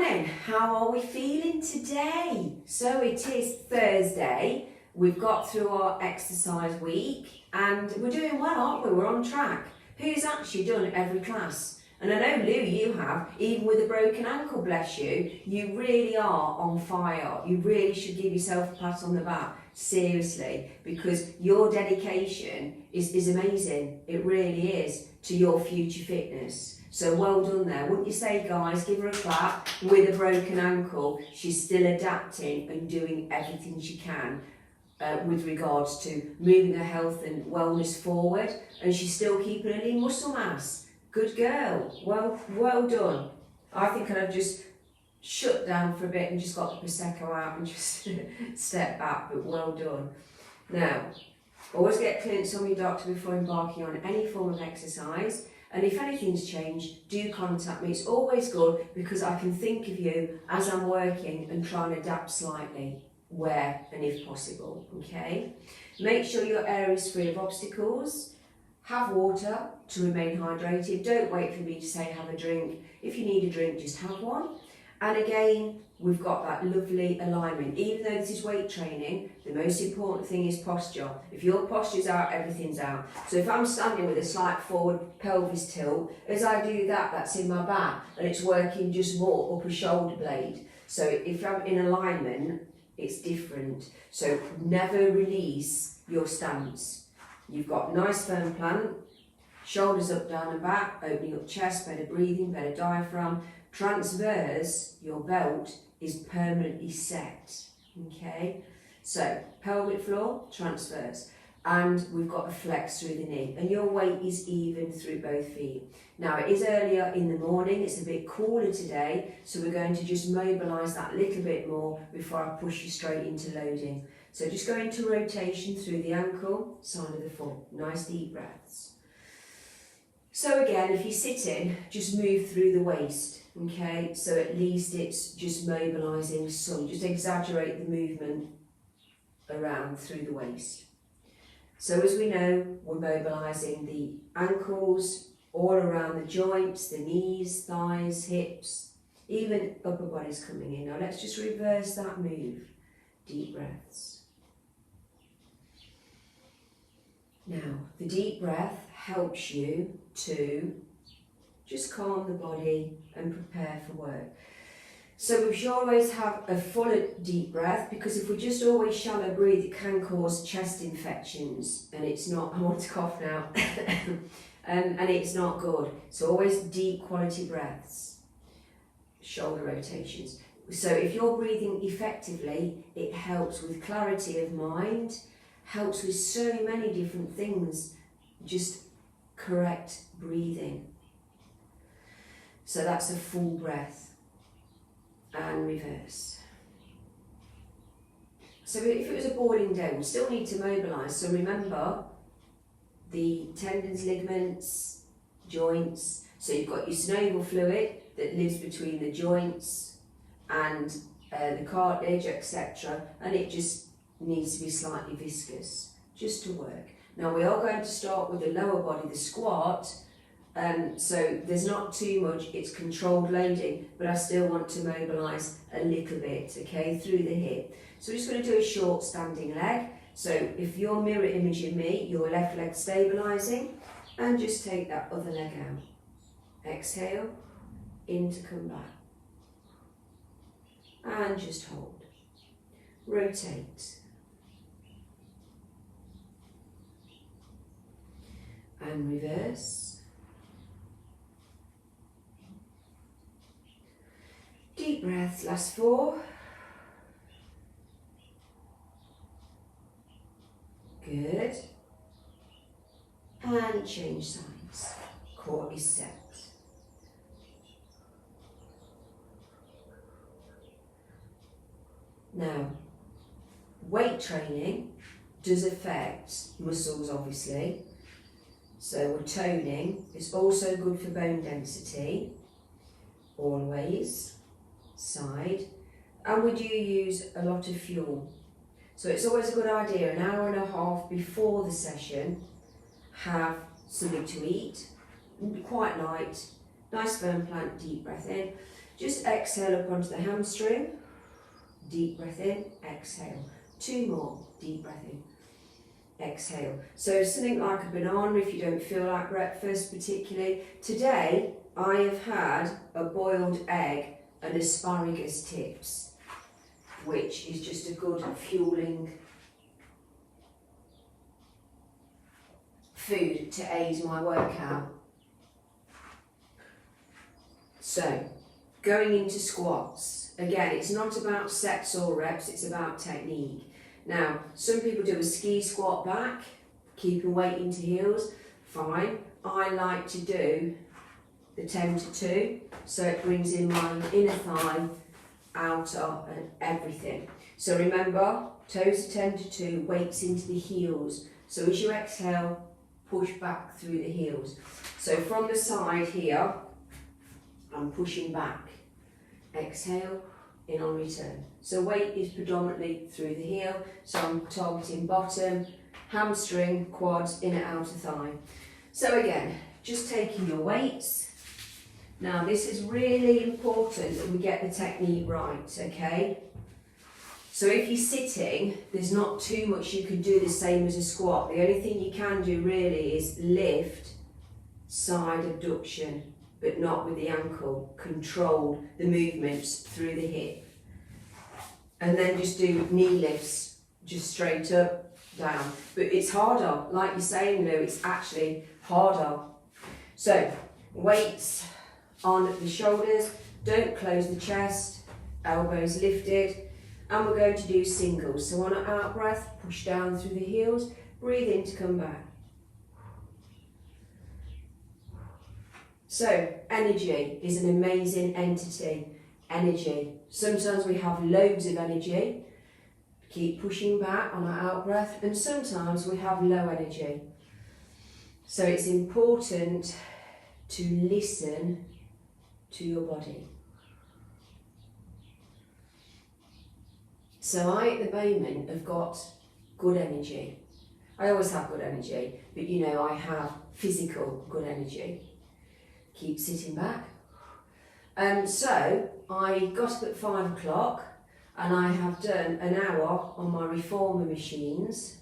then, how are we feeling today? So it is Thursday, we've got through our exercise week and we're doing well, aren't we? We're on track. Who's actually done every class? And I know, Lou, you have, even with a broken ankle, bless you, you really are on fire. You really should give yourself a pat on the back, seriously, because your dedication is amazing. It really is, to your future fitness. So well done there. Wouldn't you say, guys, give her a clap. With a broken ankle, she's still adapting and doing everything she can with regards to moving her health and wellness forward, and she's still keeping her lean muscle mass. Good girl. Well done. I think I'd have just shut down for a bit and just got the Prosecco out and just step back, but well done. Now, always get clearance from your doctor before embarking on any form of exercise. And if anything's changed, do contact me. It's always good because I can think of you as I'm working and try and adapt slightly where and if possible, okay? Make sure your area is free of obstacles. Have water to remain hydrated. Don't wait for me to say have a drink. If you need a drink, just have one. And again, we've got that lovely alignment. Even though this is weight training, the most important thing is posture. If your posture's out, everything's out. So if I'm standing with a slight forward pelvis tilt, as I do that, that's in my back, and it's working just more upper shoulder blade. So if I'm in alignment, it's different. So never release your stance. You've got nice firm plant, shoulders up, down and back, opening up chest, better breathing, better diaphragm. Transverse, your belt, is permanently set, okay? So, pelvic floor, transverse, and we've got a flex through the knee, and your weight is even through both feet. Now, it is earlier in the morning, it's a bit cooler today, so we're going to just mobilise that little bit more before I push you straight into loading. So just go into rotation through the ankle, side of the foot, nice deep breaths. So again, if you're sitting, just move through the waist, okay? So at least it's just mobilising some, just exaggerate the movement around through the waist. So as we know, we're mobilising the ankles, all around the joints, the knees, thighs, hips, even upper body's coming in. Now let's just reverse that move. Deep breaths. Now, the deep breath helps you to just calm the body and prepare for work. So we should always have a fuller deep breath, because if we just always shallow breathe, it can cause chest infections, and it's not, I want to cough now, and it's not good. So always deep quality breaths, shoulder rotations. So if you're breathing effectively, it helps with clarity of mind, helps with so many different things, just correct breathing. So that's a full breath and reverse. So if it was a boiling day, we still need to mobilise. So remember the tendons, ligaments, joints. So you've got your synovial fluid that lives between the joints and the cartilage, etc. And it just needs to be slightly viscous, just to work. Now we are going to start with the lower body, the squat. So there's not too much, it's controlled loading, but I still want to mobilise a little bit, okay, through the hip. So we're just going to do a short standing leg. So if you're mirror imaging me, your left leg stabilising, and just take that other leg out. Exhale, in to come back. And just hold. Rotate. And reverse. Deep breaths, last 4. Good. And change sides. Core is set. Now, weight training does affect muscles, obviously. So we're toning. It's also good for bone density. Always. Side. And we do use a lot of fuel. So it's always a good idea, an hour and a half before the session, have something to eat, quite light, nice firm plant, deep breath in. Just exhale up onto the hamstring. Deep breath in, exhale. 2 more, deep breath in, exhale. So something like a banana if you don't feel like breakfast particularly. Today I have had a boiled egg and asparagus tips, which is just a good fueling food to aid my workout. So, going into squats, again, it's not about sets or reps, it's about technique. Now, some people do a ski squat back, keeping weight into heels, fine. I like to do the 10 to 2, so it brings in my inner thigh, outer and everything. So remember, toes to 10 to 2, weights into the heels. So as you exhale, push back through the heels. So from the side here, I'm pushing back. Exhale, in on return. So weight is predominantly through the heel, so I'm targeting bottom, hamstring, quads, inner outer thigh. So again, just taking your weights. Now this is really important that we get the technique right, okay? So if you're sitting, there's not too much you can do the same as a squat. The only thing you can do really is lift, side abduction, but not with the ankle. Control the movements through the hip. And then just do knee lifts, just straight up, down. But it's harder, like you're saying, Lou, it's actually harder. So, weights on the shoulders, don't close the chest, elbows lifted, and we're going to do singles. So on an out breath, push down through the heels, breathe in to come back. So, energy is an amazing entity. Energy. Sometimes we have loads of energy, keep pushing back on our out breath, and sometimes we have low energy. So it's important to listen to your body. So I, at the moment, have got good energy. I always have good energy, but you know, I have physical good energy. Keep sitting back. So I got up at 5 o'clock and I have done an hour on my reformer machines.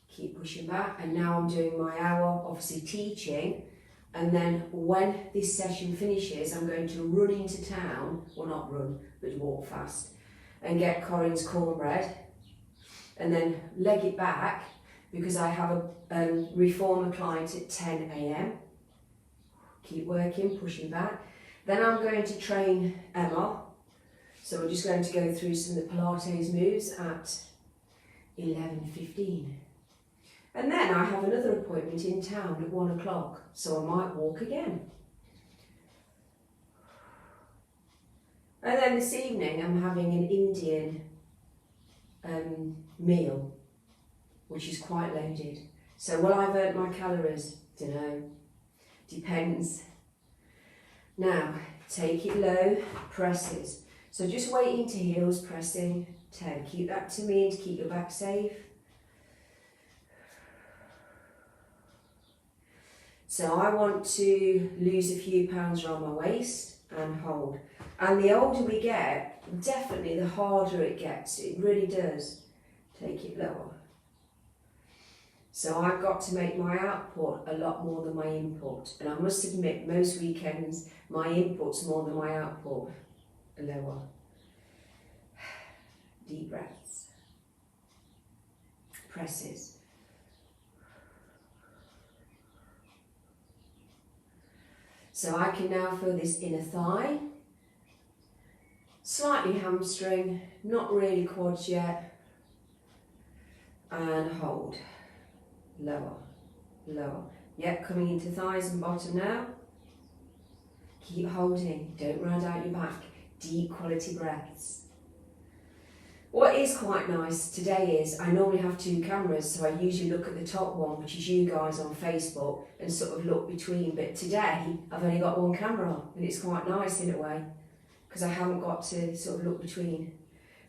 Keep pushing back, and now I'm doing my hour, obviously teaching, and then when this session finishes I'm going to run into town, well not run, but walk fast, and get Corinne's cornbread, and then leg it back because I have a reformer client at 10 a.m. Keep working, pushing back. Then I'm going to train Emma. So we're just going to go through some of the Pilates moves at 11:15. And then I have another appointment in town at 1 o'clock, so I might walk again. And then this evening I'm having an Indian meal, which is quite loaded. So will I have earned my calories? Dunno. Depends. Now, take it low, presses. So just weight into heels, pressing 10. Keep that to me to keep your back safe. So I want to lose a few pounds around my waist and hold. And the older we get, definitely the harder it gets. It really does. Take it lower. So I've got to make my output a lot more than my input. And I must admit, most weekends, my input's more than my output. Lower. Deep breaths. Presses. So I can now feel this inner thigh. Slightly hamstring, not really quads yet. And hold. Lower, lower. Yep, coming into thighs and bottom now. Keep holding, don't round out your back. Deep quality breaths. What is quite nice today is I normally have 2 cameras, so I usually look at the top one, which is you guys on Facebook, and sort of look between. But today I've only got 1 camera, and it's quite nice in a way, because I haven't got to sort of look between.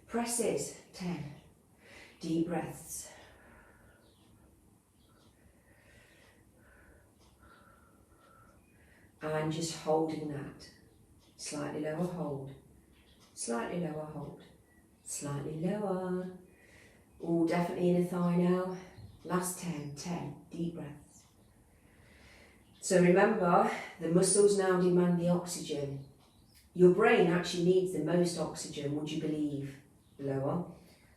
Presses, 10. Deep breaths. and just holding that. Slightly lower hold, slightly lower hold, slightly lower. Oh, definitely in the thigh now. Last 10, deep breaths. So remember, the muscles now demand the oxygen. Your brain actually needs the most oxygen, would you believe? Lower,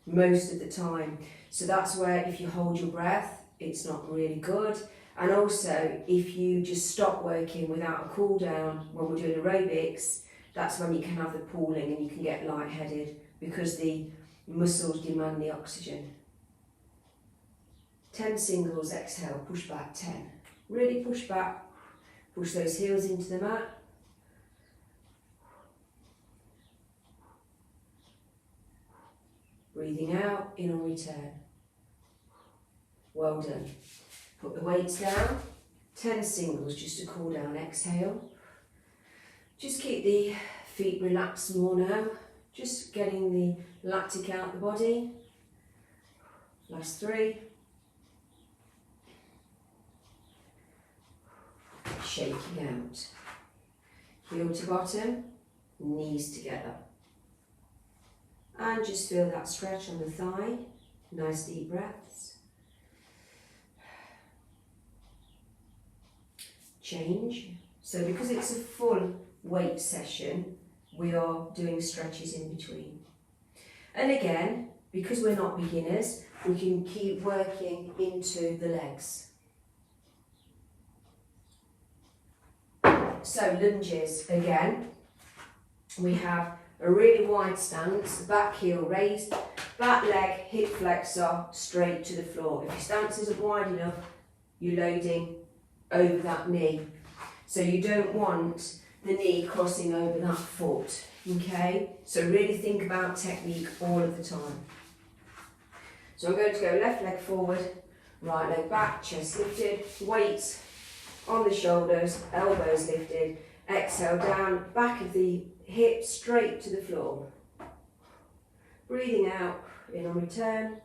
most of the time. So that's where if you hold your breath, it's not really good. And also, if you just stop working without a cool down when we're doing aerobics, that's when you can have the pooling and you can get lightheaded because the muscles demand the oxygen. 10 singles, exhale, push back, 10. Really push back, push those heels into the mat. Breathing out, in on return. Well done. Put the weights down, 10 singles just to cool down, exhale. Just keep the feet relaxed more now, just getting the lactic out the body. Last 3. Shaking out. Heel to bottom, knees together. And just feel that stretch on the thigh. Nice deep breaths. Change. So because it's a full weight session, we are doing stretches in between. And again, because we're not beginners, we can keep working into the legs. So lunges again. We have a really wide stance, back heel raised, back leg, hip flexor, straight to the floor. If your stance isn't wide enough, you're loading over that knee. So you don't want the knee crossing over that foot, okay? So really think about technique all of the time. So I'm going to go left leg forward, right leg back, chest lifted, weights on the shoulders, elbows lifted, exhale down, back of the hip straight to the floor. Breathing out, in on return.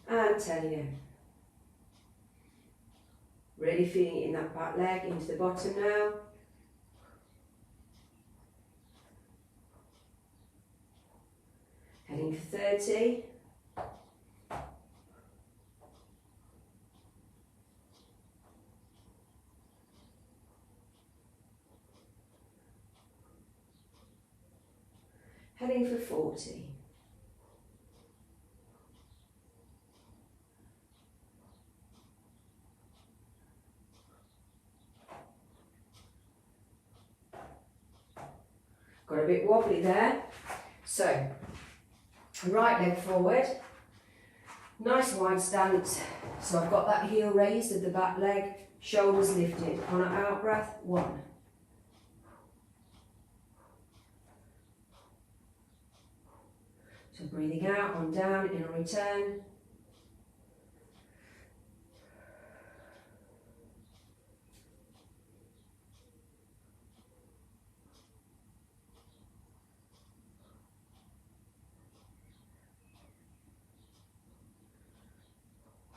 And turning in. Really feeling it in that back leg, into the bottom now. Heading for 30. Heading for 40. Got a bit wobbly there. So, right leg forward, nice wide stance. So I've got that heel raised at the back leg, shoulders lifted. On an out breath, 1. So breathing out, on down, in on return.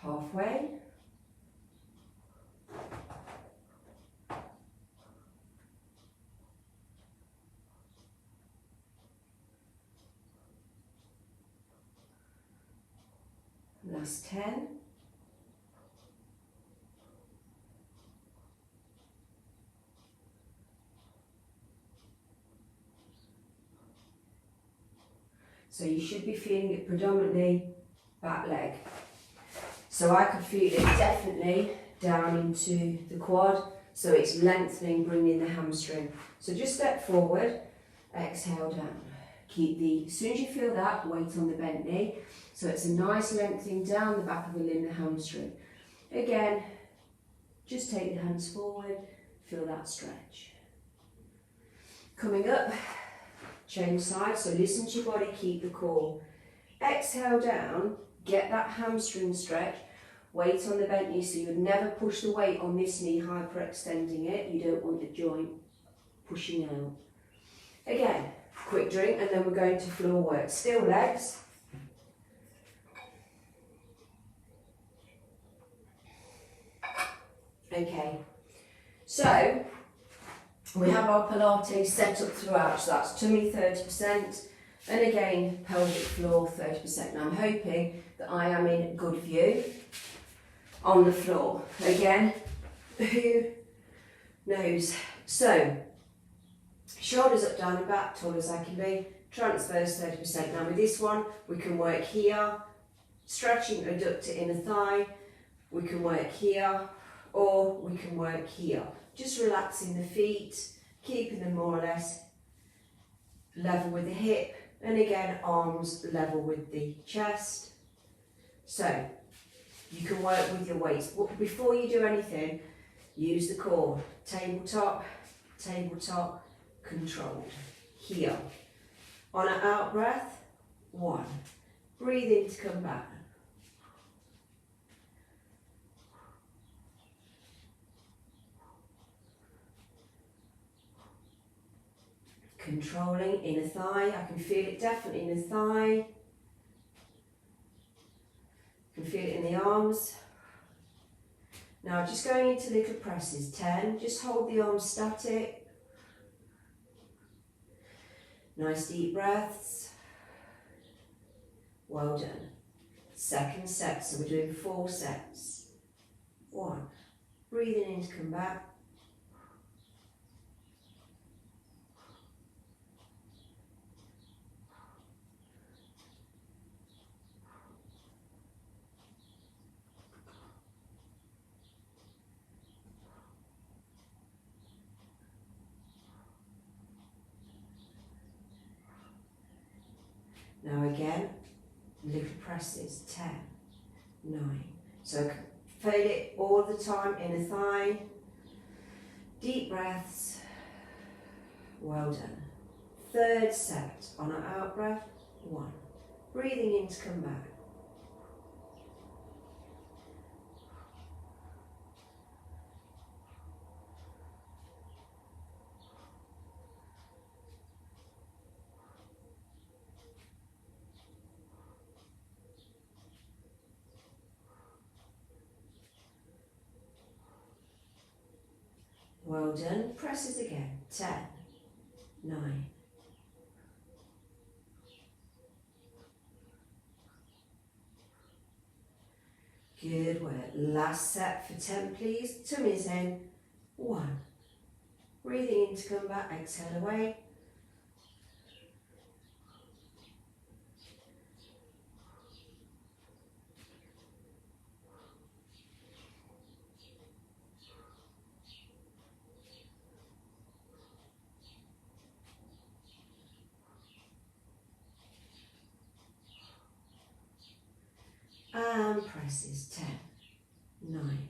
Halfway. Last 10. So you should be feeling it predominantly back leg. So I could feel it definitely down into the quad, so it's lengthening, bringing the hamstring. So just step forward, exhale down. Keep the, as soon as you feel that, weight on the bent knee. So it's a nice lengthening down the back of the limb, the hamstring. Again, just take the hands forward, feel that stretch. Coming up, change sides, so listen to your body, keep the core. Exhale down, get that hamstring stretch, weight on the bent knee, so you would never push the weight on this knee, hyperextending it. You don't want the joint pushing out. Again, quick drink, and then we're going to floor work. Still legs, Okay, so we have our Pilates set up throughout, so that's tummy 30%, and again pelvic floor 30%. Now I'm hoping that I am in good view on the floor. Again, who knows? So, shoulders up, down and back, tall as I can be, transverse 30%. Now with this one, we can work here, stretching adductor inner thigh, we can work here, or we can work here. Just relaxing the feet, keeping them more or less level with the hip, and again, arms level with the chest. So, you can work with your weights. But before you do anything, use the core. Tabletop, tabletop, controlled. Here. On an out breath, 1. Breathe in to come back. Controlling inner thigh. I can feel it definitely in the thigh. Can feel it in the arms. Now just going into little presses. 10. Just hold the arms static. Nice deep breaths. Well done. Second set. So we're doing 4 sets. 1. Breathing in to come back. Now again, little presses, 10, 9. So feel it all the time, inner thigh. Deep breaths. Well done. Third set, on an out breath, 1. Breathing in to come back. Well done. Presses again. 10, 9. Good work. Last set for 10, please. Tummies in. 1. Breathing in to come back. Exhale away. And presses. 10, 9.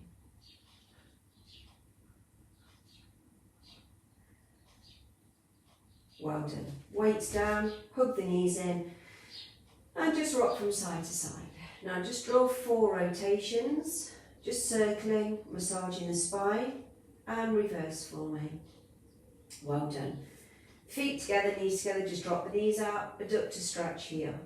Well done. Weights down, hug the knees in, and just rock from side to side. Now just draw 4 rotations, just circling, massaging the spine, and reverse for me. Well done. Feet together, knees together, just drop the knees out, adductor stretch here,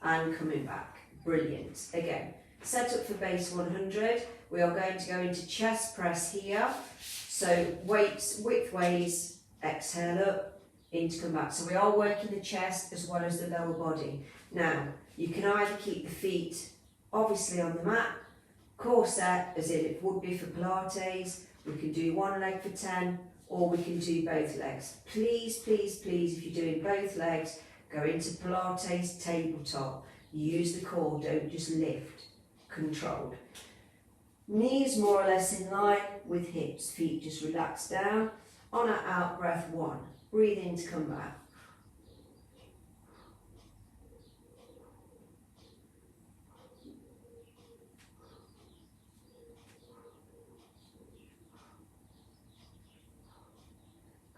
and coming back. Brilliant. Again, set up for base 100. We are going to go into chest press here. So weights, width ways, exhale up, in to come back. So we are working the chest as well as the lower body. Now, you can either keep the feet obviously on the mat, core set as it would be for Pilates. We can do one leg for 10, or we can do both legs. Please, please, please, if you're doing both legs, go into Pilates tabletop. Use the core, don't just lift. Controlled. Knees more or less in line with hips. Feet just relax down. On our out breath, 1. Breathe in to come back.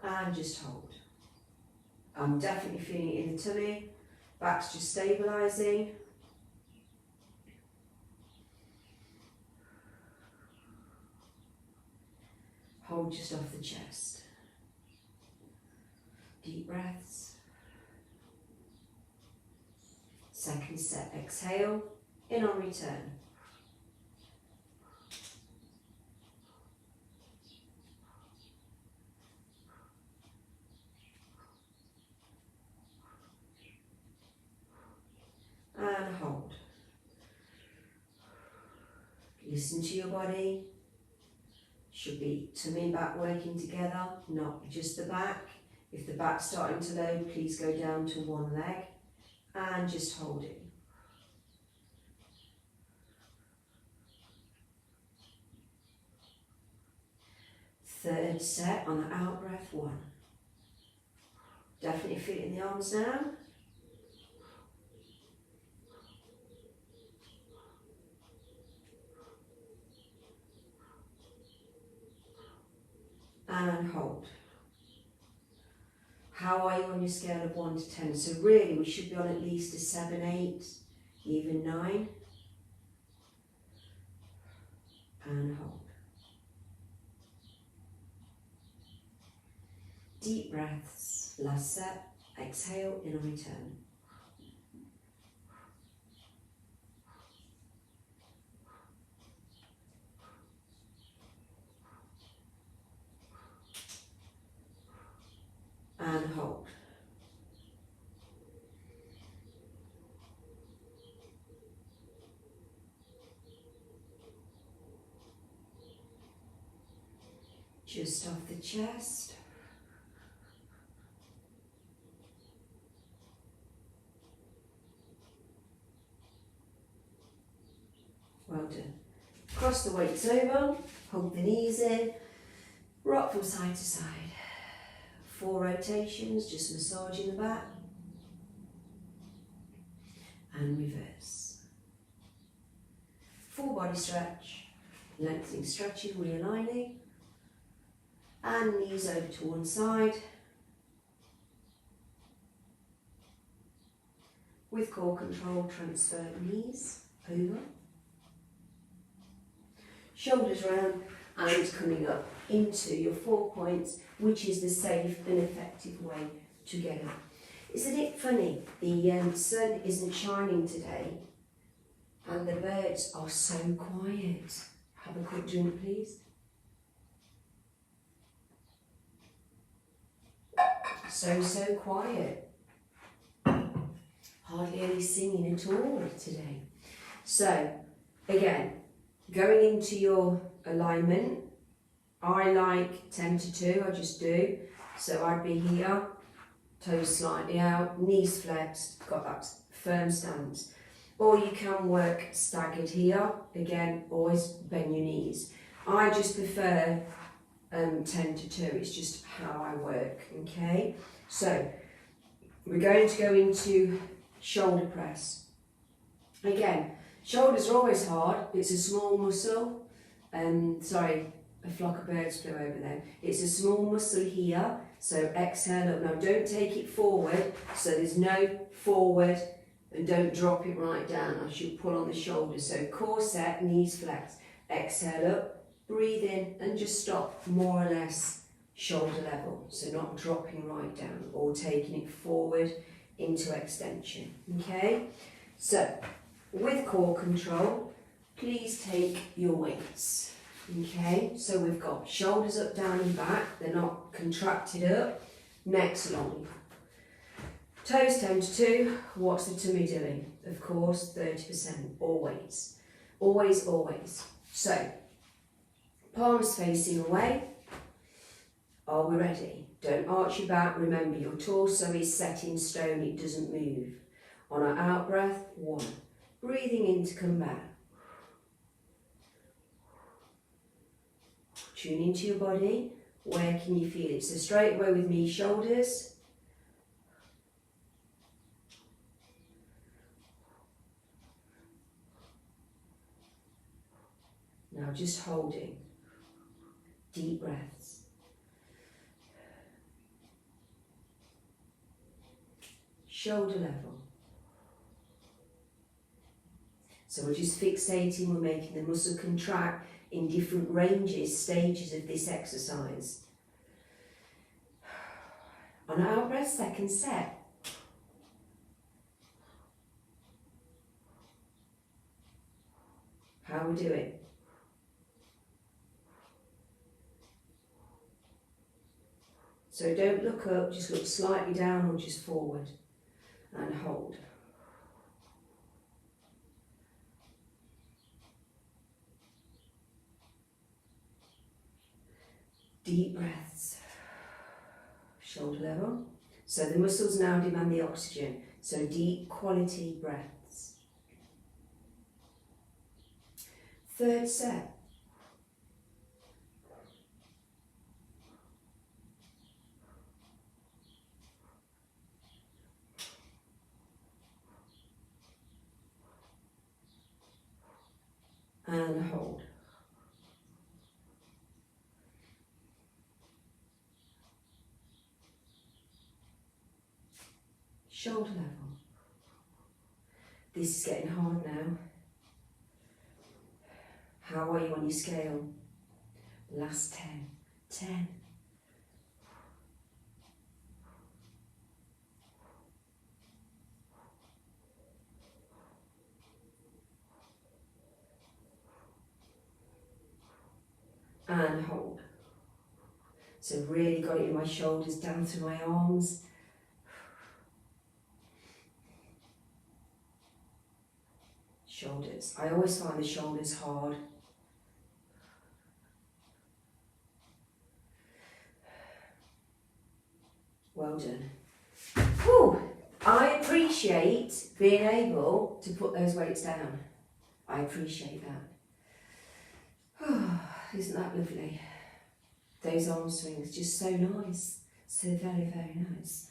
And just hold. I'm definitely feeling it in the tummy. Back's just stabilising. Hold just off the chest. Deep breaths. Second set, exhale, in on return. Listen to your body. Should be tummy and back working together, not just the back. If the back's starting to load, please go down to one leg and just hold it. Third set on the out breath, 1. Definitely feeling the arms now. And hold. How are you on your scale of 1 to 10? So really we should be on at least a 7, 8, even 9. And hold. Deep breaths, last set, exhale in a return. And hold. Just off the chest. Well done. Cross the weights over, hold the knees in, rock from side to side. 4 rotations, just massaging the back. And reverse. Full body stretch, lengthening, stretching, realigning. And knees over to one side. With core control, transfer knees over. Shoulders round and coming up into your 4 points, which is the safe and effective way to get up. Isn't it funny? The sun isn't shining today and the birds are so quiet. Have a quick drink, please. So quiet. Hardly any singing at all today. So, again, going into your alignment, I like 10 to 2, I just do. So I'd be here, toes slightly out, knees flexed, got that firm stance. Or you can work staggered here, again, always bend your knees. I just prefer 10 to 2, it's just how I work, okay? So, we're going to go into shoulder press. Again, shoulders are always hard, it's a small muscle. Sorry, a flock of birds flew over there. It's a small muscle here, so exhale up. Now don't take it forward, so there's no forward, and don't drop it right down. I should pull on the shoulders. So core set, knees flexed, exhale up, breathe in, and just stop more or less shoulder level. So not dropping right down or taking it forward into extension, okay? So, with core control, please take your weights, okay? So we've got shoulders up, down and back, they're not contracted up, neck's long. Toes 10 to 2, what's the tummy doing? Of course, 30%, always. Always, always. So, palms facing away. Are we ready? Don't arch your back, remember your torso is set in stone, it doesn't move. On our out breath, 1. Breathing in to come back. Tune into your body, where can you feel it? So straight away with me, shoulders. Now just holding. Deep breaths. Shoulder level. So we're just fixating, we're making the muscle contract in different ranges, stages of this exercise. On our out breath, second set. How we do it? So don't look up, just look slightly down or just forward and hold. Deep breaths. Shoulder level. So the muscles now demand the oxygen. So deep quality breaths. Third set. And hold. Shoulder level. This is getting hard now. How are you on your scale? Last 10. 10. And hold. So really got it in my shoulders, down through my arms. Shoulders. I always find the shoulders hard. Well done. Whew. I appreciate being able to put those weights down. I appreciate that. Isn't that lovely? Those arm swings, just so nice. So very, very nice.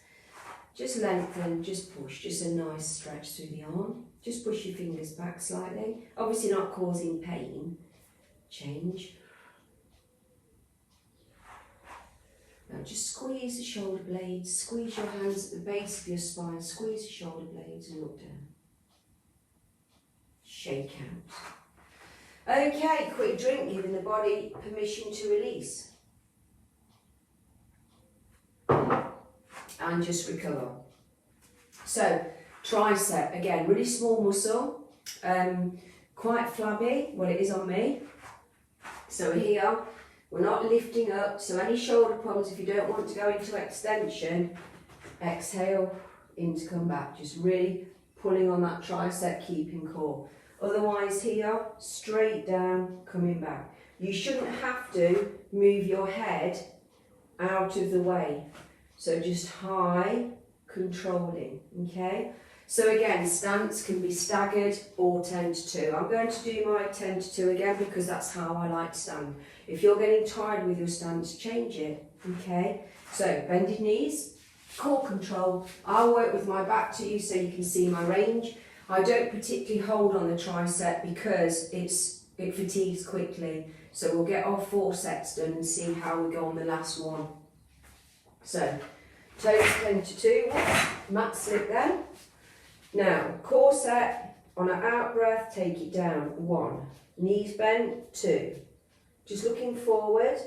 Just lengthen, just push, just a nice stretch through the arm. Just push your fingers back slightly. Obviously not causing pain. Change. Now just squeeze the shoulder blades, squeeze your hands at the base of your spine, squeeze the shoulder blades and look down. Shake out. Okay, quick drink, giving the body permission to release. And just recover. So, tricep, again, really small muscle, quite flabby, well it is on me. So here, we're not lifting up, so any shoulder problems, if you don't want to go into extension, exhale in to come back, just really pulling on that tricep, keeping core. Otherwise here, straight down, coming back. You shouldn't have to move your head out of the way. So just high, controlling, okay? So again, stance can be staggered or 10 to 2. I'm going to do my 10 to 2 again because that's how I like to stand. If you're getting tired with your stance, change it, okay? So bended knees, core control. I'll work with my back to you so you can see my range. I don't particularly hold on the tricep because it fatigues quickly. So we'll get our 4 sets done and see how we go on the last one. So, toes 10 to 2, mat slip then. Now, core set, on an out breath, take it down, 1. Knees bent, 2. Just looking forward.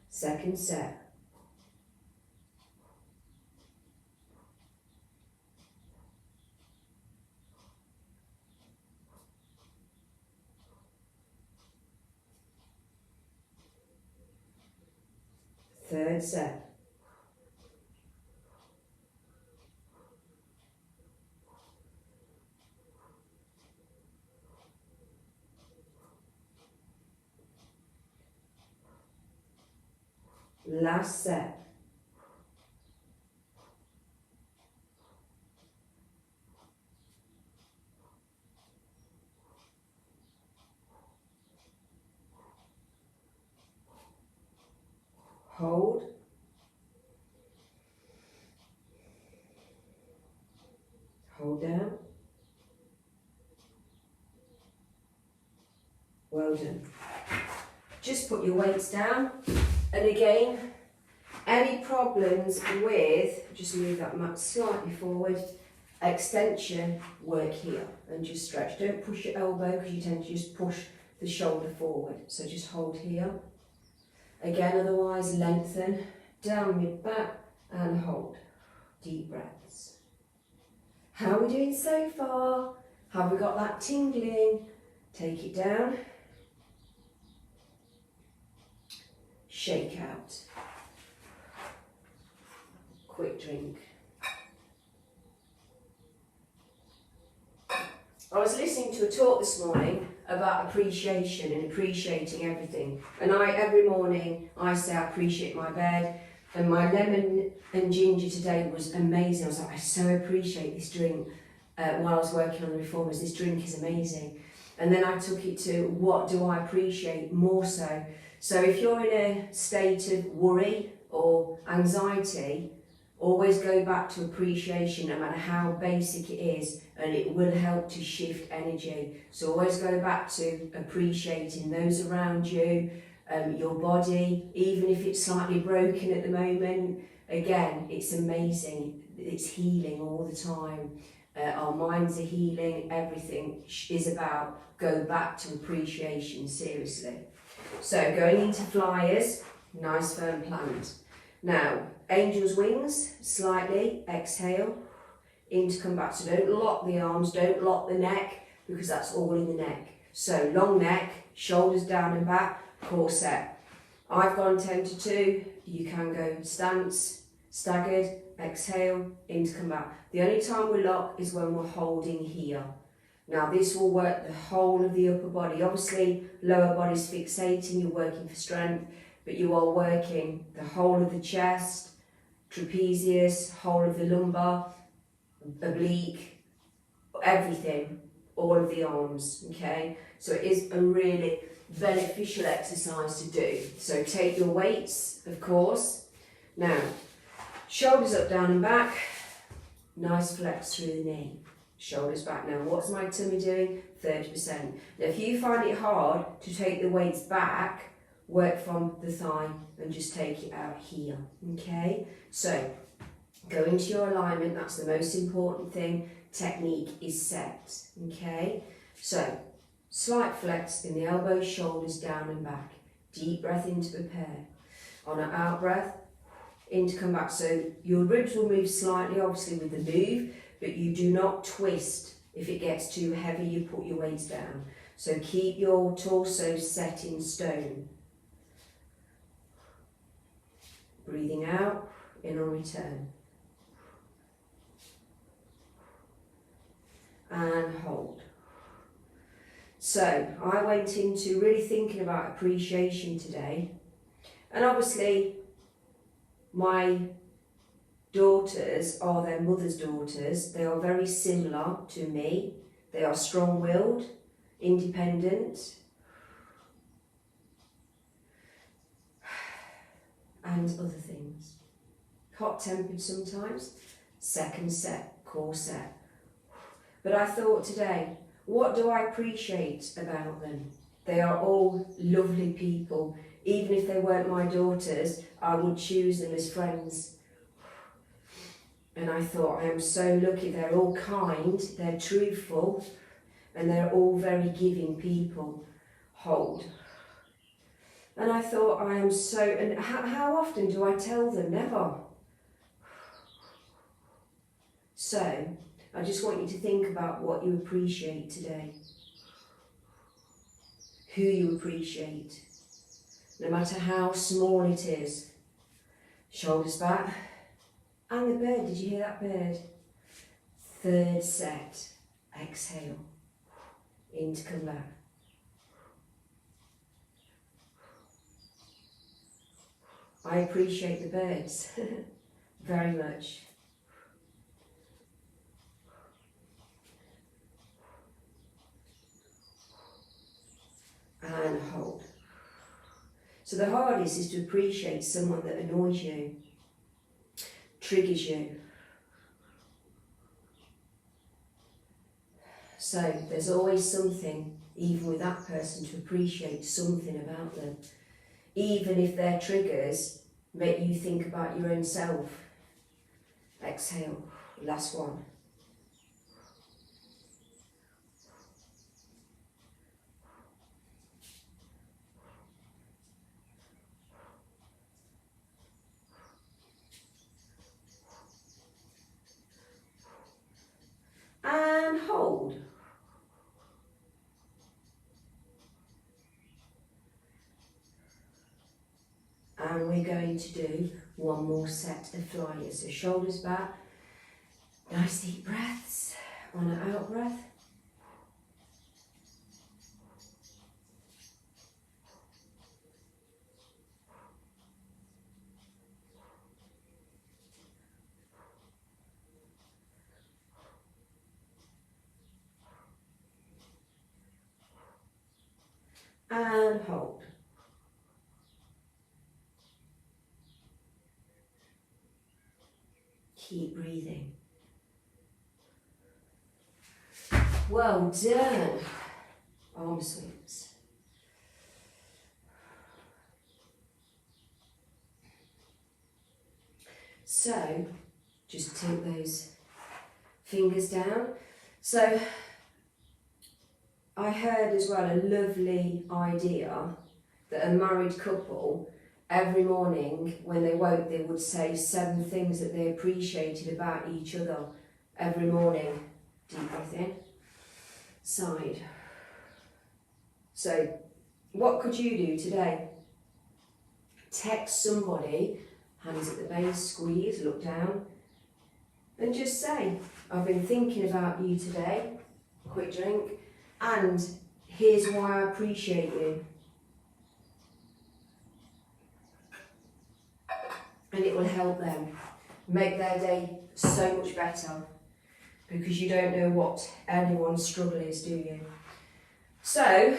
Second set. Third set. Last set. Hold. Hold down. Well done. Just put your weights down. And again, any problems with, just move that mat slightly forward, extension, work here and just stretch. Don't push your elbow because you tend to just push the shoulder forward. So just hold here. Again, otherwise lengthen, down mid back and hold. Deep breaths. How are we doing so far? Have we got that tingling? Take it down. Shake out. Quick drink. to a talk this morning about appreciation and appreciating everything. And every morning I say I appreciate my bed, and my lemon and ginger today was amazing. I was like, I so appreciate this drink while I was working on the reformers. This drink is amazing. And then I took it to what do I appreciate more so. So if you're in a state of worry or anxiety, always go back to appreciation, no matter how basic it is, and it will help to shift energy. So always go back to appreciating those around you, your body, even if it's slightly broken at the moment. Again, it's amazing. It's healing all the time. Our minds are healing. Everything is about go back to appreciation, seriously. So going into flyers, nice firm plant. Now, angel's wings, slightly, exhale, in to come back. So don't lock the arms, don't lock the neck, because that's all in the neck. So long neck, shoulders down and back, core set. I've gone 10 to 2, you can go stance, staggered, exhale, in to come back. The only time we lock is when we're holding here. Now this will work the whole of the upper body. Obviously, lower body's fixating, you're working for strength, but you are working the whole of the chest, trapezius, whole of the lumbar, oblique, everything, all of the arms, okay? So it is a really beneficial exercise to do. So take your weights, of course. Now, shoulders up, down and back, nice flex through the knee. Shoulders back. Now, what's my tummy doing? 30%. Now, if you find it hard to take the weights back, work from the thigh and just take it out here, okay? So, go into your alignment, that's the most important thing. Technique is set, okay? So, slight flex in the elbows, shoulders down and back. Deep breath in to prepare. On an out breath, in to come back. So, your ribs will move slightly, obviously, with the move, but you do not twist. If it gets too heavy, you put your weights down. So, keep your torso set in stone. Breathing out, in on return. And hold. So, I went into really thinking about appreciation today. And obviously, my daughters are their mother's daughters. They are very similar to me. They are strong-willed, independent, and other things. Hot-tempered sometimes, second set, core set. But I thought today, what do I appreciate about them? They are all lovely people. Even if they weren't my daughters, I would choose them as friends. And I thought, I am so lucky. They're all kind, they're truthful, and they're all very giving people. Hold. And I thought, I am so, and how often do I tell them? Never. So, I just want you to think about what you appreciate today. Who you appreciate. No matter how small it is. Shoulders back. And the bird, did you hear that bird? Third set. Exhale. In to come back. I appreciate the birds very much. And hold. So the hardest is to appreciate someone that annoys you, triggers you. So there's always something, even with that person, to appreciate something about them. Even if their triggers make you think about your own self. Exhale, last one. And hold. And we're going to do one more set of flyers. So shoulders back, nice deep breaths on an out breath. and hold. Keep breathing. Well done. Arm swings. So, just tilt those fingers down. So, I heard as well a lovely idea that a married couple, every morning when they woke, they would say 7 things that they appreciated about each other every morning. Deep breath in, side. So, what could you do today? Text somebody, hands at the base, squeeze, look down, and just say, I've been thinking about you today, quick drink, and here's why I appreciate you. And it will help them make their day so much better, because you don't know what anyone's struggle is, do you? So,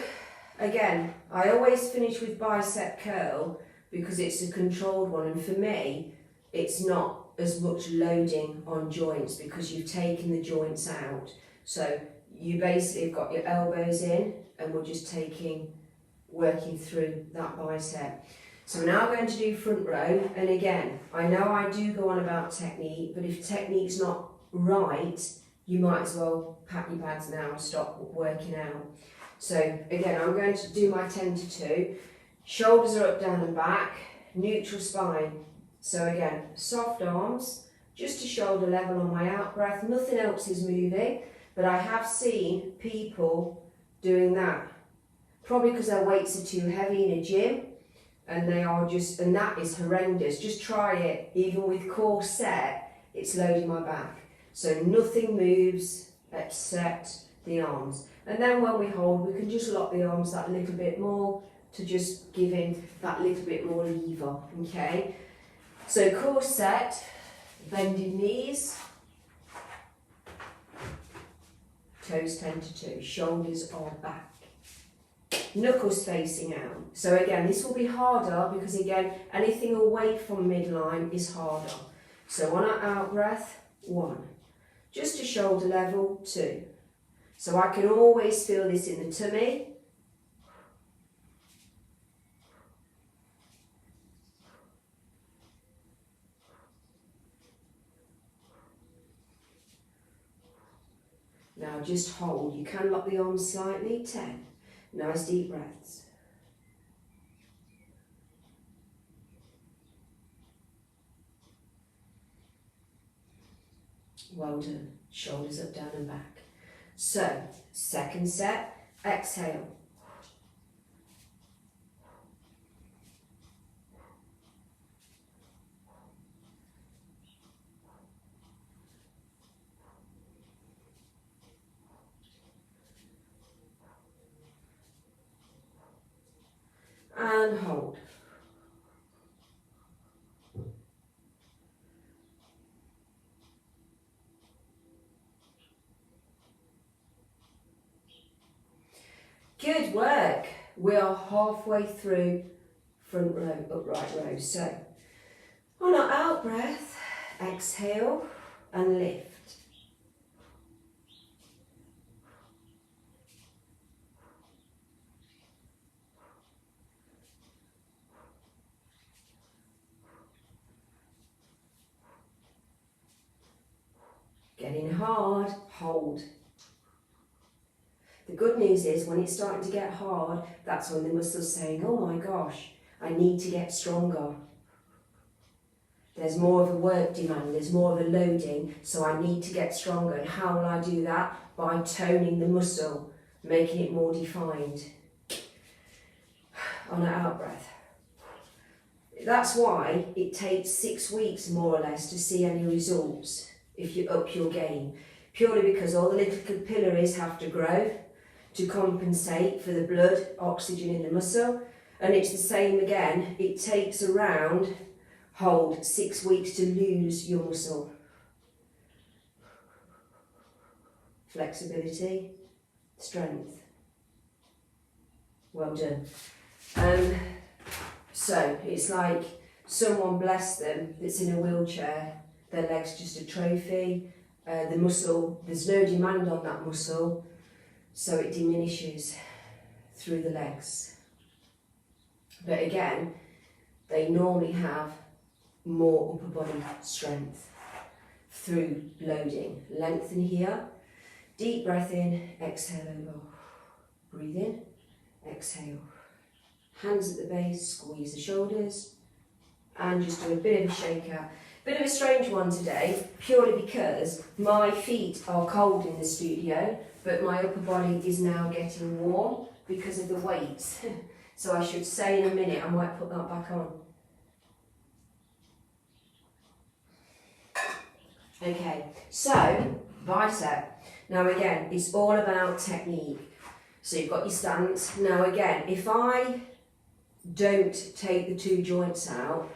again, I always finish with bicep curl because it's a controlled one, and for me, it's not as much loading on joints because you've taken the joints out. So you basically have got your elbows in, and we're just working through that bicep. So we're now going to do front row, and again, I know I do go on about technique, but if technique's not right, you might as well pack your bags now and stop working out. So again, I'm going to do my 10 to 2. Shoulders are up, down and back, neutral spine. So again, soft arms, just to shoulder level on my out breath, nothing else is moving, but I have seen people doing that. Probably because their weights are too heavy in a gym, and that is horrendous. Just try it, even with core set, it's loading my back. So nothing moves except the arms. And then when we hold, we can just lock the arms that little bit more to just give in that little bit more lever, okay? So core set, bending knees, toes 10 to 2, shoulders are back. Knuckles facing out. So again, this will be harder because again, anything away from midline is harder. So on our out breath, 1. Just to shoulder level, 2. So I can always feel this in the tummy. Now just hold. You can lock the arms slightly, 10. Nice deep breaths. Well done. Shoulders up, down and back. So, second set, exhale. And hold. Good work. We are halfway through front row, upright row. So, on our out breath, exhale and lift. Getting hard, hold. The good news is when it's starting to get hard, that's when the muscle's saying, oh my gosh, I need to get stronger. There's more of a work demand, there's more of a loading, so I need to get stronger. And how will I do that? By toning the muscle, making it more defined. On an out breath. That's why it takes 6 weeks more or less to see any results if you up your game. Purely because all the little capillaries have to grow to compensate for the blood, oxygen in the muscle. And it's the same again, it takes around, hold, 6 weeks to lose your muscle. Flexibility, strength. Well done. So it's like someone, bless them, that's in a wheelchair, their leg's just a trophy, the muscle, there's no demand on that muscle, so it diminishes through the legs. But again, they normally have more upper body strength through loading. Lengthen here, deep breath in, exhale over. Breathe in, exhale. Hands at the base, squeeze the shoulders, and just do a bit of a shaker. Bit of a strange one today, purely because my feet are cold in the studio, but my upper body is now getting warm because of the weight. So I should say in a minute, I might put that back on. Okay, so bicep. Now again, it's all about technique. So you've got your stance. Now again, if I don't take the two joints out,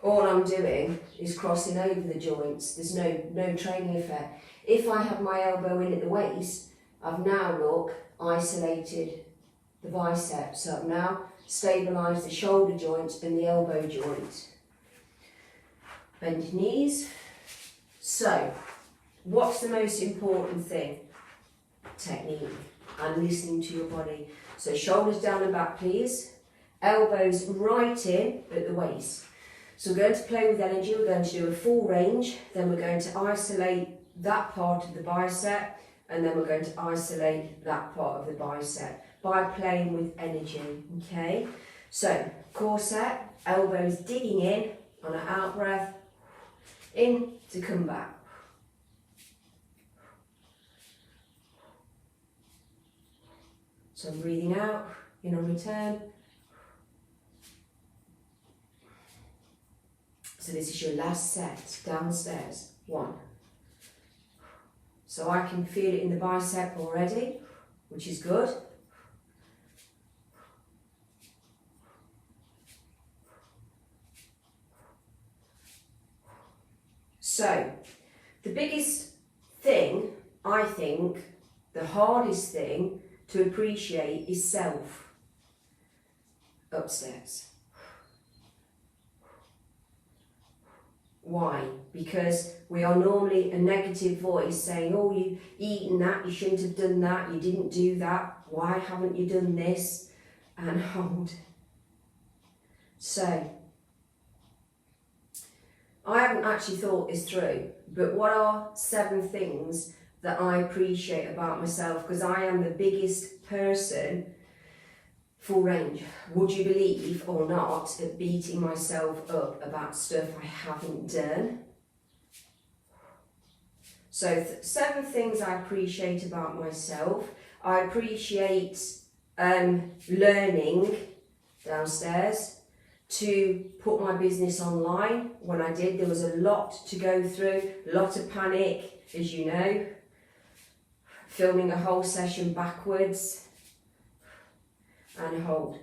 all I'm doing is crossing over the joints. There's no training effect. If I have my elbow in at the waist, I've now, look, isolated the bicep. So I've now stabilised the shoulder joint and the elbow joint. Bend your knees. So, what's the most important thing? Technique and listening to your body. So shoulders down and back, please. Elbows right in at the waist. So we're going to play with energy. We're going to do a full range. Then we're going to isolate that part of the bicep. And then we're going to isolate that part of the bicep by playing with energy, okay? So, core set, elbows digging in on an out breath, in to come back. So I'm breathing out, in on return. So this is your last set, downstairs, 1. So I can feel it in the bicep already, which is good. So, the biggest thing, I think, the hardest thing to appreciate is self. Upstairs. Why? Because we are normally a negative voice saying, oh, you've eaten that, you shouldn't have done that, you didn't do that, why haven't you done this? And hold. So, I haven't actually thought this through, but what are 7 things that I appreciate about myself? Because I am the biggest person, full range, would you believe or not, at beating myself up about stuff I haven't done. So 7 things I appreciate about myself. I appreciate learning downstairs to put my business online. When I did, there was a lot to go through, a lot of panic, as you know, filming a whole session backwards, and hold.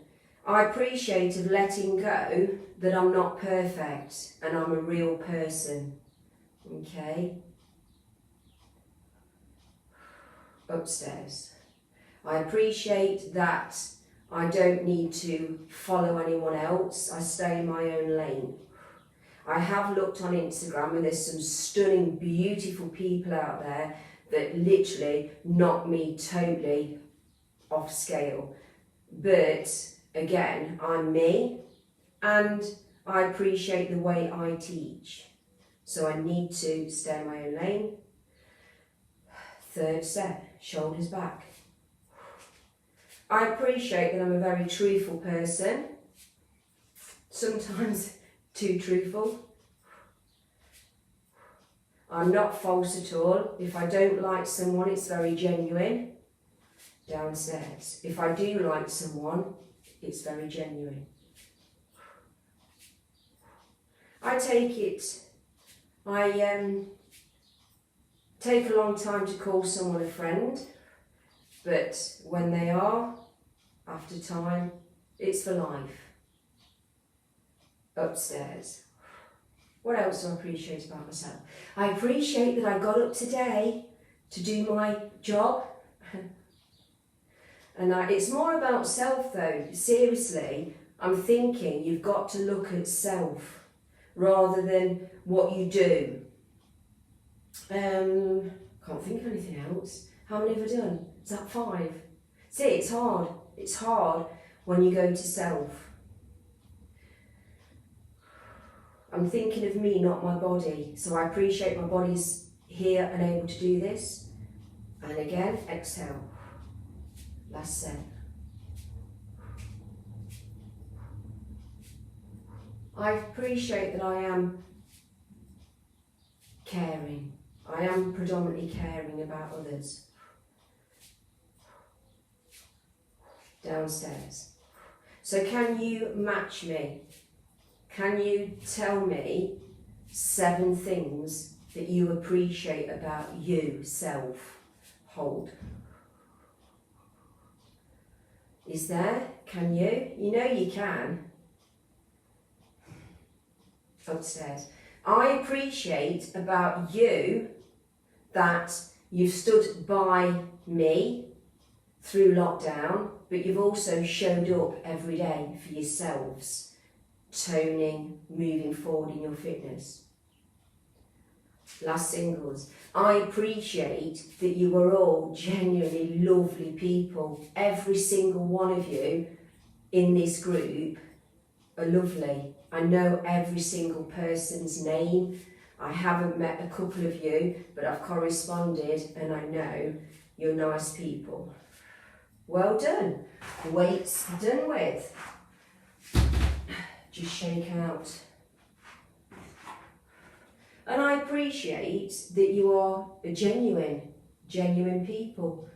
I appreciate of letting go that I'm not perfect and I'm a real person, okay? Upstairs. I appreciate that I don't need to follow anyone else. I stay in my own lane. I have looked on Instagram and there's some stunning, beautiful people out there that literally knock me totally off scale. But again, I'm me and I appreciate the way I teach. So I need to stay in my own lane. 3rd set, shoulders back. I appreciate that I'm a very truthful person, sometimes too truthful. I'm not false at all. If I don't like someone, it's very genuine. Downstairs. If I do like someone, it's very genuine. I take a long time to call someone a friend, but when they are, after time, it's for life. Upstairs. What else do I appreciate about myself? I appreciate that I got up today to do my job. And it's more about self though, seriously. I'm thinking you've got to look at self rather than what you do. Can't think of anything else. How many have I done? Is that 5? See, it's hard. It's hard when you go to self. I'm thinking of me, not my body. So I appreciate my body's here and able to do this. And again, exhale. Last set. I appreciate that I am caring. I am predominantly caring about others. Downstairs. So can you match me? Can you tell me 7 things that you appreciate about you, self? Hold. Is there? Can you? You know you can. Upstairs. I appreciate about you that you've stood by me through lockdown, but you've also showed up every day for yourselves, toning, moving forward in your fitness. Last singles. I appreciate that you are all genuinely lovely people. Every single one of you in this group are lovely. I know every single person's name. I haven't met a couple of you, but I've corresponded and I know you're nice people. Well done. Weights done with. Just shake out. And I appreciate that you are a genuine people,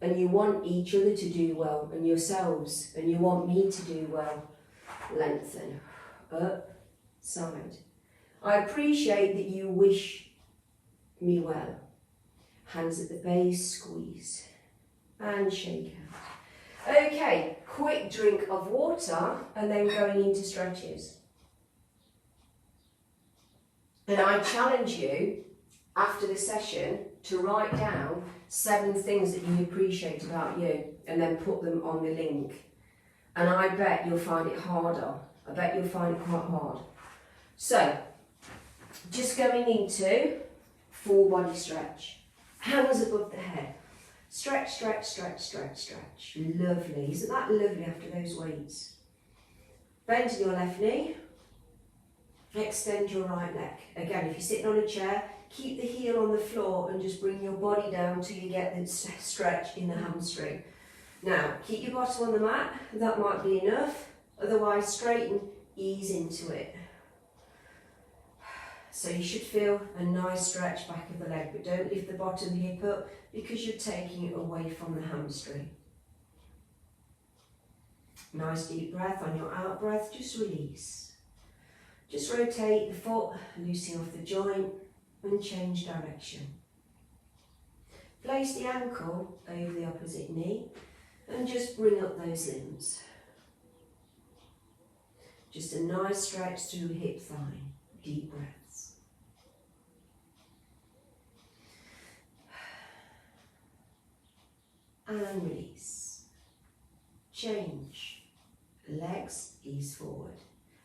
and you want each other to do well and yourselves, and you want me to do well. Lengthen, up, side. I appreciate that you wish me well. Hands at the base, squeeze, and shake out. Okay, quick drink of water, and then going into stretches. And I challenge you, after the session, to write down 7 things that you appreciate about you, and then put them on the link. And I bet you'll find it harder. I bet you'll find it quite hard. So, just going into full body stretch. Hands above the head. Stretch, stretch, stretch, stretch, stretch. Lovely. Isn't that lovely after those weights? Bend your left knee. Extend your right leg. Again, if you're sitting on a chair, keep the heel on the floor and just bring your body down till you get the stretch in the hamstring. Now, keep your bottom on the mat. That might be enough. Otherwise, straighten, ease into it. So you should feel a nice stretch back of the leg, but don't lift the bottom hip up because you're taking it away from the hamstring. Nice deep breath. On your out breath, just release. Just rotate the foot, loosening off the joint, and change direction. Place the ankle over the opposite knee and just bring up those limbs. Just a nice stretch through hip thigh. Deep breaths. And release. Change. Legs, ease forward.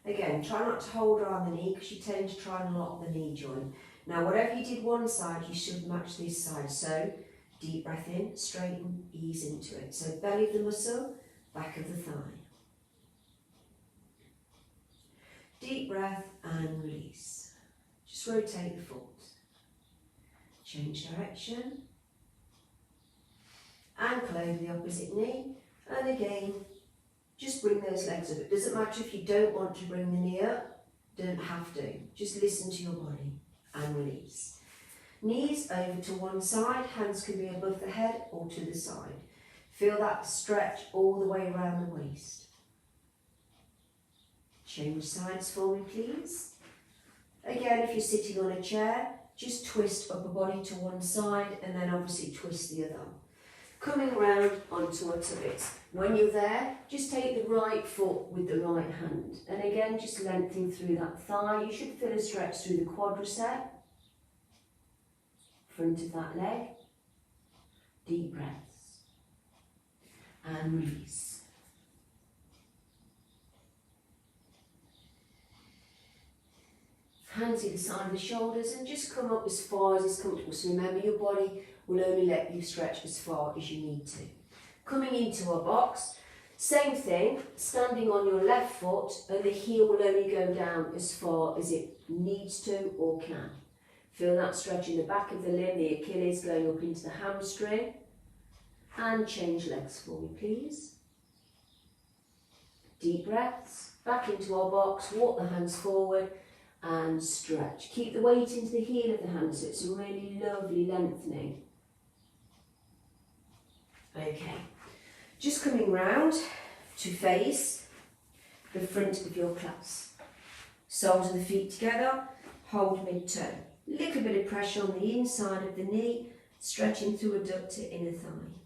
Again, try not to hold around the knee because you tend to try and lock the knee joint. Now, whatever you did one side, you should match this side. So, deep breath in, straighten, ease into it. So, belly of the muscle, back of the thigh. Deep breath and release. Just rotate the foot. Change direction. Ankle over the opposite knee. And again, just bring those legs up. It doesn't matter if you don't want to bring the knee up, don't have to. Just listen to your body and release. Knees over to one side, hands can be above the head or to the side. Feel that stretch all the way around the waist. Change sides for me, please. Again, if you're sitting on a chair, just twist upper body to one side and then obviously twist the other. Coming around onto a tummy. When you're there, just take the right foot with the right hand. And again, just lengthening through that thigh. You should feel a stretch through the quadricep. Front of that leg. Deep breaths. And release. Hands either side of the shoulders and just come up as far as is comfortable. So remember, your body will only let you stretch as far as you need to. Coming into our box, same thing, standing on your left foot and the heel will only go down as far as it needs to or can. Feel that stretch in the back of the limb, the Achilles going up into the hamstring. And change legs for me, please. Deep breaths, back into our box, walk the hands forward and stretch. Keep the weight into the heel of the hand so it's a really lovely lengthening. Okay, just coming round to face the front of your class. Soles of the feet together, hold mid-toe. Little bit of pressure on the inside of the knee, stretching through adductor inner thigh.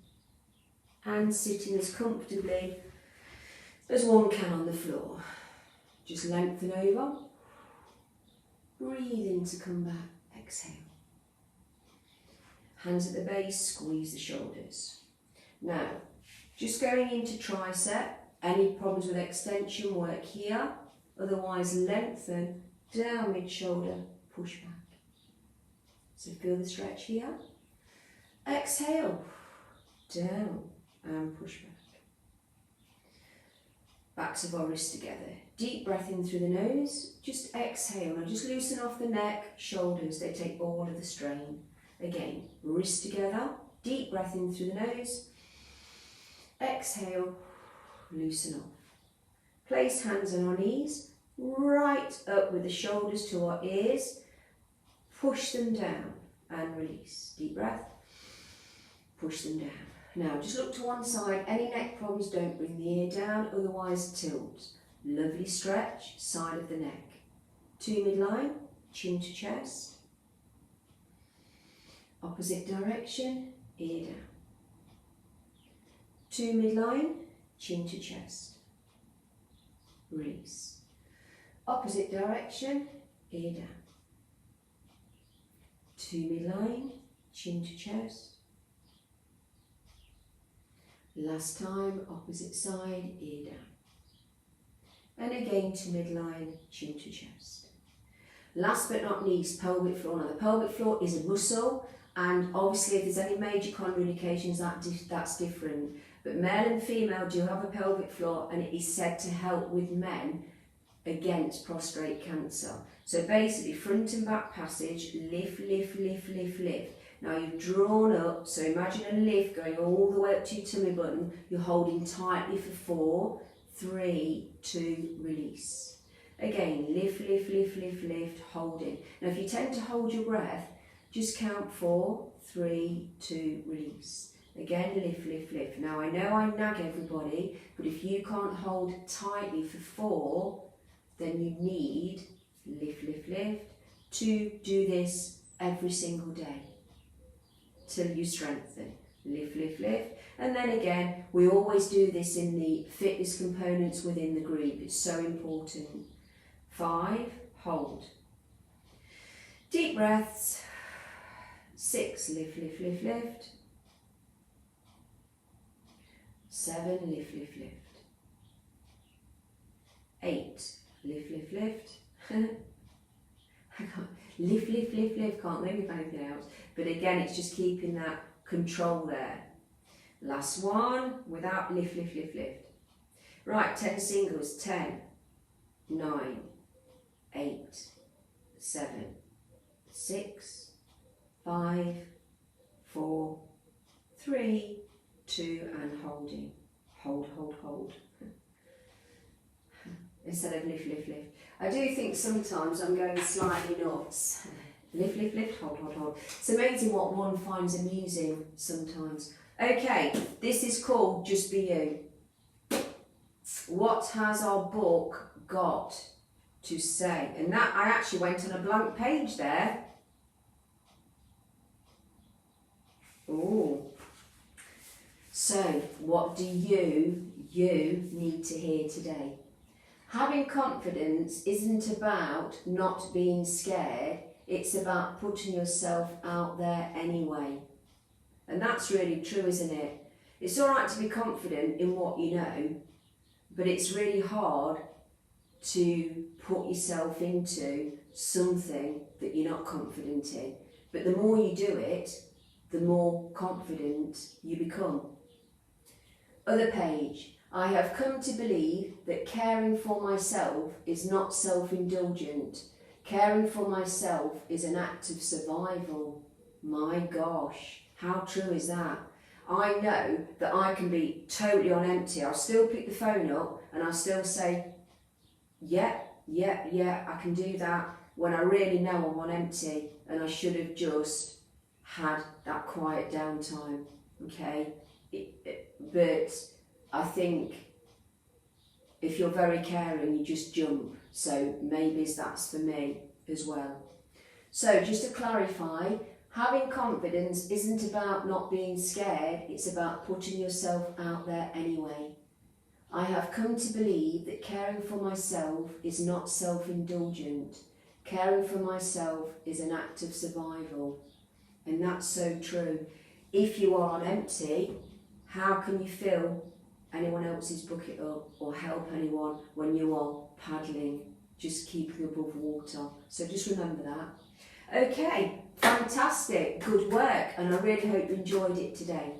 And sitting as comfortably as one can on the floor. Just lengthen over. Breathe in to come back. Exhale. Hands at the base, squeeze the shoulders. Now, just going into tricep. Any problems with extension, work here. Otherwise, lengthen down mid-shoulder, push back. So feel the stretch here. Exhale. Down. And push back. Backs of our wrists together. Deep breath in through the nose. Just exhale. Now just loosen off the neck, shoulders. They take all of the strain. Again, wrists together. Deep breath in through the nose. Exhale. Loosen off. Place hands on our knees. Right up with the shoulders to our ears. Push them down and release. Deep breath. Push them down. Now, just look to one side. Any neck problems, don't bring the ear down, otherwise tilt. Lovely stretch, side of the neck. 2 midline, chin to chest. Opposite direction, ear down. 2 midline, chin to chest. Release. Opposite direction, ear down. 2 midline, chin to chest. Last time, opposite side, ear down. And again to midline, chin to chest. Last but not least, pelvic floor. Now the pelvic floor is a muscle, and obviously if there's any major contraindications, that's different. But male and female do have a pelvic floor, and it is said to help with men against prostate cancer. So basically, front and back passage, lift, lift, lift, lift, lift. Now you've drawn up, so imagine a lift going all the way up to your tummy button. You're holding tightly for 4, 3, 2, release. Again, lift, lift, lift, lift, lift, holding. Now if you tend to hold your breath, just count 4, 3, 2, release. Again, lift, lift, lift. Now I know I nag everybody, but if you can't hold tightly for 4, then you need lift, lift, lift to do this every single day till you strengthen. Lift, lift, lift. And then again, we always do this in the fitness components within the group. It's so important. 5, hold. Deep breaths. 6, lift, lift, lift, lift. 7, lift, lift, lift. 8, lift, lift, lift. I can't, lift, lift, lift, lift, can't think of anything else. But again, it's just keeping that control there. Last one, without lift, lift, lift, lift. Right, 10 singles, 10, 9, 8, 7, 6, 5, 4, 3, 2, and holding. Hold, hold, hold. Instead of lift, lift, lift. I do think sometimes I'm going slightly nuts. Lift, lift, lift, hold, hold, hold. It's amazing what one finds amusing sometimes. Okay, this is called Just Be You. What has our book got to say? And that, I actually went on a blank page there. Ooh. So, what do you need to hear today? Having confidence isn't about not being scared, it's about putting yourself out there anyway. And that's really true, isn't it? It's all right to be confident in what you know, but it's really hard to put yourself into something that you're not confident in. But the more you do it, the more confident you become. Other page. I have come to believe that caring for myself is not self-indulgent. Caring for myself is an act of survival. My gosh, how true is that? I know that I can be totally on empty. I'll still pick the phone up and I'll still say, yeah, I can do that, when I really know I'm on empty and I should have just had that quiet downtime, okay? But I think if you're very caring, you just jump. So maybe that's for me as well. So just to clarify, having confidence isn't about not being scared, it's about putting yourself out there anyway. I have come to believe that caring for myself is not self-indulgent. Caring for myself is an act of survival. And that's so true. If you are on empty, how can you fill anyone else's bucket up or help anyone when you are paddling, just keeping above water? So just remember that. Okay, fantastic, good work, and I really hope you enjoyed it today.